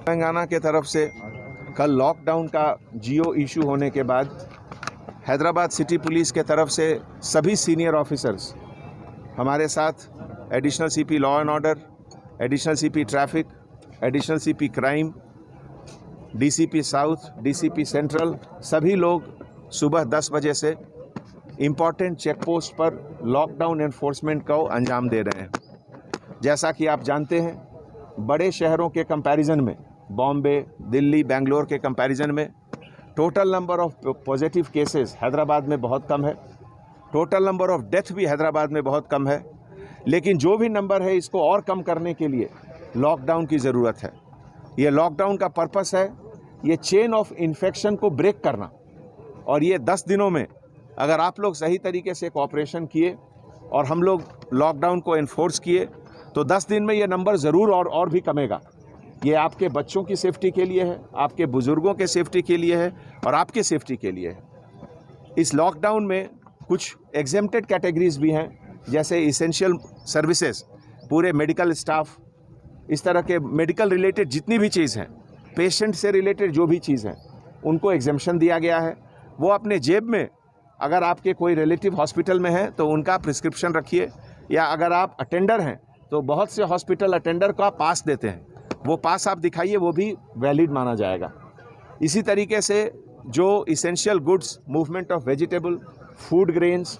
तेलंगाना के तरफ से कल लॉकडाउन का जियो इशू होने के बाद हैदराबाद सिटी पुलिस के तरफ से सभी सीनियर ऑफिसर्स हमारे साथ additional CP law and order, additional CP traffic, additional CP crime, DCP south, DCP central, सभी लोग सुबह 10 बजे से इम्पॉर्टेंट चेक पोस्ट पर लॉकडाउन एनफोर्समेंट को अंजाम दे रहे हैं। जैसा कि आप जानते हैं, बड़े शहरों के कंपैरिजन में, बॉम्बे, दिल्ली, बेंगलोर के कंपैरिजन में total number of positive cases Hyderabad में बहुत कम है, टोटल नंबर ऑफ डेथ भी हैदराबाद में बहुत कम है। लेकिन जो भी नंबर है, इसको और कम करने के लिए लॉकडाउन की ज़रूरत है। ये लॉकडाउन का पर्पस है ये चेन ऑफ इन्फेक्शन को ब्रेक करना, और ये 10 दिनों में अगर आप लोग सही तरीके से कोऑपरेशन किए और हम लोग लॉकडाउन को इन्फोर्स किए तो 10 दिन में ये नंबर ज़रूर और भी कमेगा। ये आपके बच्चों की सेफ्टी के लिए है, आपके बुज़ुर्गों के सेफ्टी के लिए है और आपके सेफ्टी के लिए है। इस लॉकडाउन में कुछ एग्जेम्प्टेड कैटेगरीज भी हैं, जैसे इसेंशियल सर्विसेज, पूरे मेडिकल स्टाफ, इस तरह के मेडिकल रिलेटेड जितनी भी चीज़ हैं, पेशेंट से रिलेटेड जो भी चीज़ हैं, उनको एग्जेम्पशन दिया गया है। वो अपने जेब में, अगर आपके कोई रिलेटिव हॉस्पिटल में है तो उनका प्रिस्क्रिप्शन रखिए, या अगर आप अटेंडर हैं तो बहुत से हॉस्पिटल अटेंडर का पास देते हैं, वो पास आप दिखाइए, वो भी वैलिड माना जाएगा। इसी तरीके से जो essential goods, movement of vegetable, food grains,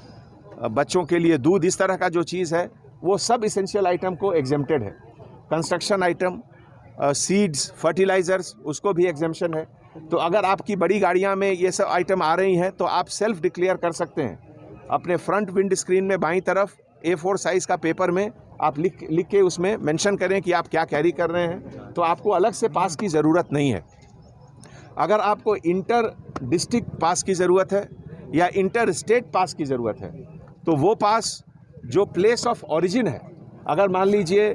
बच्चों के लिए दूध, इस तरह का जो चीज़ है, वो सब इसेंशियल आइटम को एग्जेम्प्टेड है। कंस्ट्रक्शन आइटम, सीड्स, फर्टिलाइज़र्स, उसको भी एग्जेम्पशन है। तो अगर आपकी बड़ी गाड़ियाँ में ये सब आइटम आ रही हैं तो आप सेल्फ डिक्लेयर कर सकते हैं। अपने फ्रंट विंड स्क्रीन में बाईं तरफ A4 साइज़ का पेपर में आप लिख के उसमें मेंशन करें कि आप क्या कैरी कर रहे हैं, तो आपको अलग से पास की ज़रूरत नहीं है। अगर आपको इंटर डिस्ट्रिक्ट पास की ज़रूरत है या इंटर स्टेट पास की ज़रूरत है, तो वो पास जो प्लेस ऑफ ओरिजिन है, अगर मान लीजिए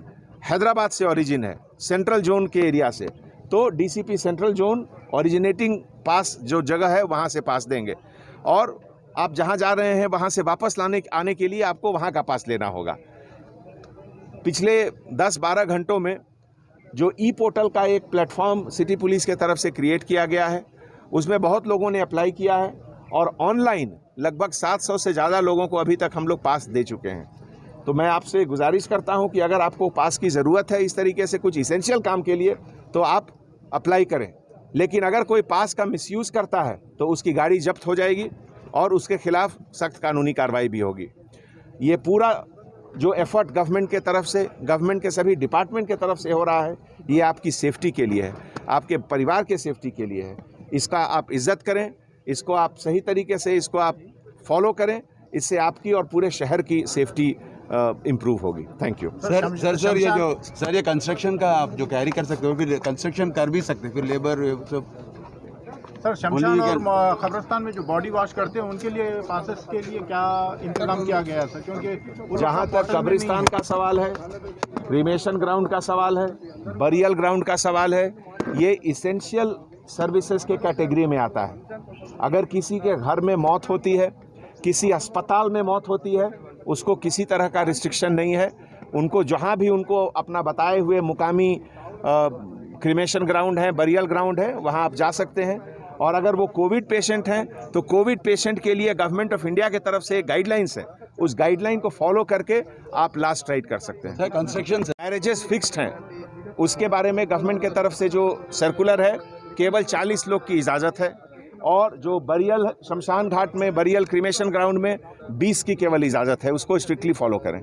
हैदराबाद से ओरिजिन है, सेंट्रल जोन के एरिया से, तो डीसीपी सेंट्रल जोन ओरिजिनेटिंग पास जो जगह है वहाँ से पास देंगे, और आप जहाँ जा रहे हैं वहाँ से वापस आने के लिए आपको वहाँ का पास लेना होगा। पिछले 10-12 घंटों में जो ई पोर्टल का एक प्लेटफॉर्म सिटी पुलिस के तरफ से क्रिएट किया गया है, उसमें बहुत लोगों ने अप्लाई किया है और ऑनलाइन लगभग 700 से ज़्यादा लोगों को अभी तक हम लोग पास दे चुके हैं। तो मैं आपसे गुजारिश करता हूं कि अगर आपको पास की ज़रूरत है इस तरीके से कुछ इसेंशियल काम के लिए, तो आप अप्लाई करें। लेकिन अगर कोई पास का मिसयूज़ करता है तो उसकी गाड़ी जब्त हो जाएगी और उसके खिलाफ सख्त कानूनी कार्रवाई भी होगी। ये पूरा जो एफर्ट गवर्नमेंट के तरफ से, गवर्नमेंट के सभी डिपार्टमेंट के तरफ से हो रहा है, ये आपकी सेफ्टी के लिए है, आपके परिवार के सेफ्टी के लिए है। इसका आप इज्जत करें, इसको आप सही तरीके से इसको आप फॉलो करें, इससे आपकी और पूरे शहर की सेफ्टी इम्प्रूव होगी। Thank you. सर ये कंस्ट्रक्शन का आप जो कैरी कर सकते हो, फिर कंस्ट्रक्शन कर भी सकते, फिर लेबर सब। सर, शमशान और कब्रिस्तान में जो बॉडी वॉश करते हैं उनके लिए पासेस के लिए क्या इंतजाम किया गया है सर? क्योंकि जहाँ तक कब्रिस्तान का सवाल है, क्रीमेशन ग्राउंड का सवाल है, बरियल ग्राउंड का सवाल है, ये इसेंशियल सर्विसेज के कैटेगरी में आता है। अगर किसी के घर में मौत होती है, किसी अस्पताल में मौत होती है, उसको किसी तरह का रिस्ट्रिक्शन नहीं है। उनको जहाँ भी उनको अपना बताए हुए मुकामी क्रीमेशन ग्राउंड है, बरियल ग्राउंड है, वहाँ आप जा सकते हैं। और अगर वो कोविड पेशेंट हैं तो कोविड पेशेंट के लिए गवर्नमेंट ऑफ इंडिया की तरफ से गाइडलाइंस है, उस गाइडलाइन को फॉलो करके आप लास्ट राइड कर सकते हैं। कंस्ट्रक्शन मैरिजेस फिक्स्ड हैं, उसके बारे में गवर्नमेंट की तरफ से जो सर्कुलर है, केवल 40 लोग की इजाज़त है, और जो बरियल शमशान घाट में, बरियल क्रीमेशन ग्राउंड में 20 की केवल इजाज़त है। उसको स्ट्रिक्टली फॉलो करें।